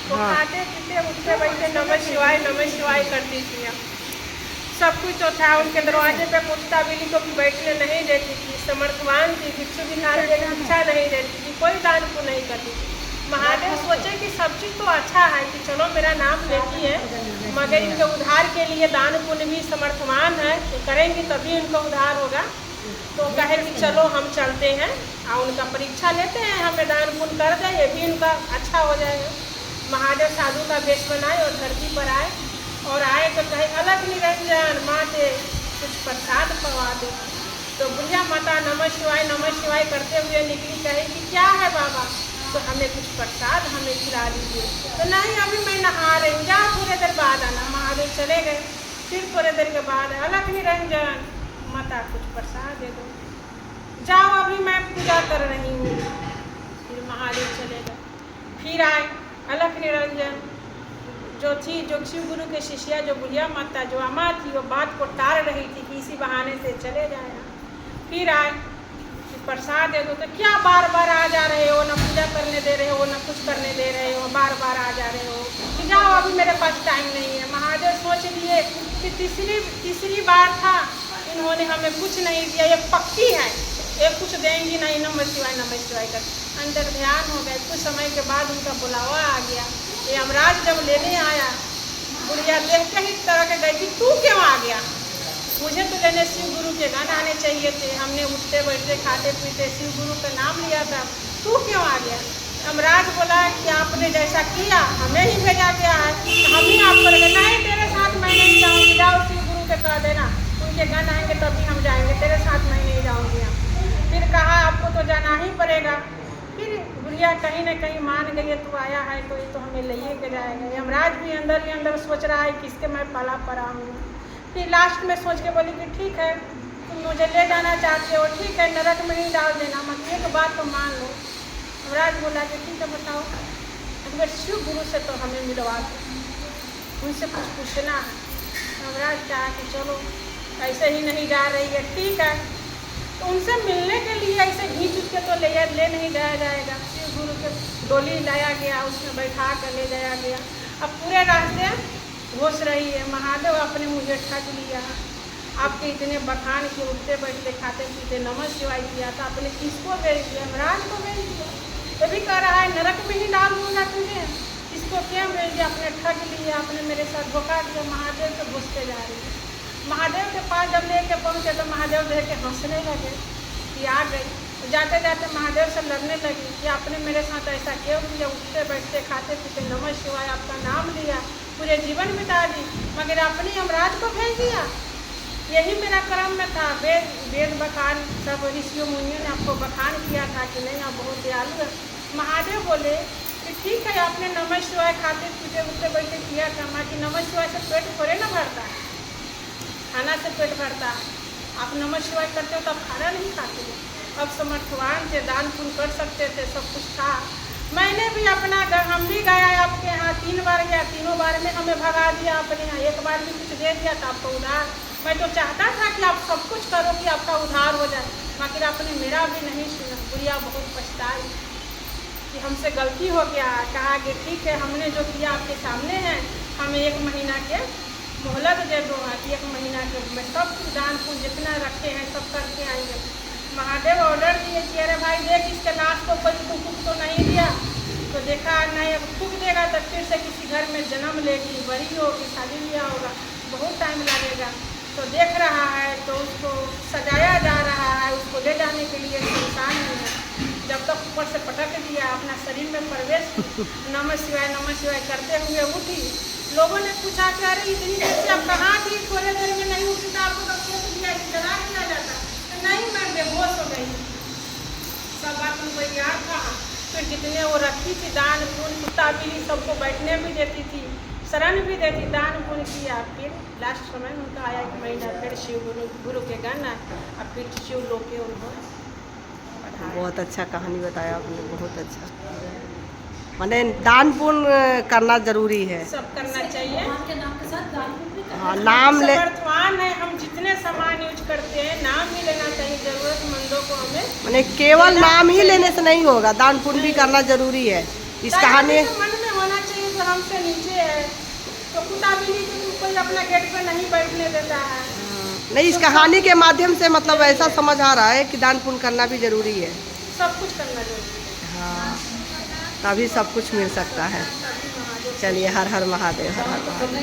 वो खाते पीते उठते बैठे नमः शिवाय करती थी। सब कुछ तो था। उनके दरवाजे पे कुत्ता बिल्ली को भी बैठने नहीं देती थी। समर्थवान थी, भिक्षु भिखारी की भिक्षा नहीं देती थी, कोई दान पुण्य नहीं करती थी। महादेव सोचे कि सब चीज़ तो अच्छा है कि चलो मेरा नाम लेती है, मगर इनके उद्धार के लिए दान पुण्य भी समर्थवान है, तो करेंगी तभी उनका उद्धार होगा। तो कहे कि चलो हम चलते हैं और उनका परीक्षा लेते हैं, हमें दान पुण्य कर दे, ये भी उनका अच्छा हो जाएगा। महादेव साधु का वेश बनाए और धरती पर आए और आए तो कहे अलग निरंजन माते कुछ प्रसाद पवा दे। तो बुढ़िया माता नमः शिवाय करते हुए निकली, कहे कि क्या है बाबा, तो हमें कुछ प्रसाद हमें खिला दीजिए। तो नहीं अभी मैं नहा रही हूँ, जाओ थोड़ी देर बाद आना। महादेव चले गए। फिर थोड़ी देर के बाद अलग निरंजन माता कुछ प्रसाद दे दो, जाओ अभी मैं पूजा कर रही हूँ। फिर महादेव चले गए। फिर आए अलग निरंजन जो थी, जो शिव गुरु के शिष्या जो बुढ़िया माता जो अम्मा थी, वो बात को टाल रही थी कि इसी बहाने से चले जाए। फिर आए प्रसाद दे दो, तो क्या बार बार आ जा रहे हो, ना पूजा करने दे रहे हो, ना कुछ करने दे रहे हो, बार बार आ जा रहे हो कि जाओ अभी मेरे पास टाइम नहीं है। महादेव सोच लिए कि तीसरी बार था, इन्होंने हमें कुछ नहीं दिया, ये पक्की है, ये कुछ देंगी नहीं। नमः शिवाय कर अंदर ध्यान हो गए। कुछ समय के बाद उनका बुलावा आ गया। ये यमराज जब लेने आया, बुढ़िया देख के ही तरह के गई कि तू क्यों आ गया, मुझे तो लेने शिव गुरु के गाना आने चाहिए थे, हमने उठते बैठते खाते पीते शिव गुरु का नाम लिया था, तू क्यों आ गया। यमराज बोला कि आपने जैसा किया हमें ही भेजा गया है, हम ही आप करेंगे। नहीं तेरे साथ मैं नहीं जाऊँगी, जाओ शिव गुरु के कह देना, उनके गाना आएंगे तभी हम जाएंगे, तेरे साथ मैं नहीं जाऊँगी। फिर कहा आपको तो जाना ही पड़ेगा। फिर बुढ़िया कहीं ना कहीं मान गई है, तू आया है तो ये तो हमें ले के जाएगा। यमराज भी अंदर ही अंदर सोच रहा है किसके मैं पाला पड़ा हूँ। फिर लास्ट में सोच के बोली कि ठीक है तुम मुझे ले जाना चाहते हो, ठीक है नरक में ही डाल देना, मगर एक बात तो मान लो। यमराज बोला कि ठीक है बताओ, अगर शिव गुरु से तो हमें मिलवा दो, उनसे कुछ पूछना है। यमराज कहा कि चलो ऐसे ही नहीं जा रही है, ठीक है। तो उनसे मिलने के लिए ऐसे घींच उठ के तो ले नहीं जाया जाएगा। शिव गुरु के डोली लाया गया, उसमें बैठा कर ले जाया गया। अब पूरे रास्ते घोष रही है। महादेव अपने मुझे ठग लिया, आपके इतने बखान के उठते बैठते खाते पीते नमः शिवाय किया था, आपने किसको भेज दिया, यमराज को भेज दिया। ये भी कह रहा है नरक में ही डाल दूंगा तुझे, इसको क्यों भेज दिया, आपने ठग लिया, आपने मेरे साथ धोखा दिया। महादेव से घुसते जा रही है। महादेव के पास जब लेके पहुँचे तो महादेव देख के हंसने लगे कि आ गई। तो जाते जाते महादेव से लड़ने लगी कि आपने मेरे साथ ऐसा क्यों किया, उठते बैठते खाते पीते नमः शिवाय आपका नाम लिया, पूरे जीवन बिता दी, मगर अपने यमराज को भेज दिया। यही मेरा कर्म में था। वेद बखान सब ऋषियों मुनियों ने आपको बखान किया था कि नहीं आप बहुत दयालु है। महादेव बोले कि ठीक है आपने नमः शिवाय खाते पीते उठते बैठते किया था, कि नमः शिवाय से पेट थोड़े ना भरता है, खाना से पेट भरता है। आप नमः शिवाय करते हो तो आप खाना नहीं खाते हो। अब समर्थवान थे, दान पुण्य कर सकते थे, सब कुछ था। मैंने भी अपना हम भी गया आपके यहाँ 3 बार गया, तीनों बार में हमें भगा दिया आपने यहाँ, एक बार भी कुछ दे दिया था आपको उधार। मैं तो चाहता था कि आप सब कुछ करो कि आपका उधार हो जाए, मगर आपने मेरा भी नहीं सुना। बुढ़िया बहुत पछताई कि हमसे गलती हो गया। कहा कि ठीक है हमने जो किया आपके सामने है, हमें 1 महीना के मोहलत दे दो, 1 महीना के में सब कुछ दान पुण्य जितना रखे हैं सब करके आएंगे। महादेव ऑर्डर दिए कि अरे भाई देख इसके लाश को कोई फूक तो नहीं दिया, तो देखा नहीं अब फूक देगा तो फिर से किसी घर में जन्म लेगी, बड़ी होगी, शादी ब्याह होगा, बहुत टाइम लगेगा। तो देख रहा है तो उसको सजाया जा रहा है, उसको ले जाने के लिए इंसान नहीं है। जब तक ऊपर से पटक दिया अपना शरीर में प्रवेश, नमः शिवाय करते हुए उठी। लोगों ने पूछा कि अरे इतनी देर से आप कहाँ थी, थोड़ी देर में नहीं उठी तो आपको तो फेंक दिया जला दिया जाता। तो नहीं मैं बेहोश हो गई। सब बात उनको याद था। फिर जितने वो रखी थी दान पुण्य, कुत्ता बिल्ली सबको बैठने भी देती थी, शरण भी देती, दान पुण्य किया। फिर लास्ट समय उनका आया कि महीना फिर शिव गुरु के गाना और फिर शिव लोग के उन्होंने। बहुत अच्छा कहानी बताया आपने, बहुत अच्छा। माने दान पुण्य करना जरूरी है, सब करना चाहिए। के नाम के साथ दान पुण्य करना हाँ नाम ले। समर्थवान है, हम जितने सामान यूज करते हैं नाम ही लेना चाहिए जरूरतमंदों को। हमें माने केवल नाम ही लेने से नहीं होगा, दान पुण्य भी करना जरूरी है। इस कहानी मन में होना चाहिए जो हमसे नीचे है। तो कुत्ता बिल्ली को कोई अपना गेट पे नहीं बैठने देता है। नहीं, इस कहानी के माध्यम से मतलब ऐसा समझ आ रहा है कि दान पुण्य करना भी जरूरी है। सब कुछ करना जरूरी है। हाँ, तभी सब कुछ मिल सकता है। चलिए, हर हर महादेव, हर हर महादेव।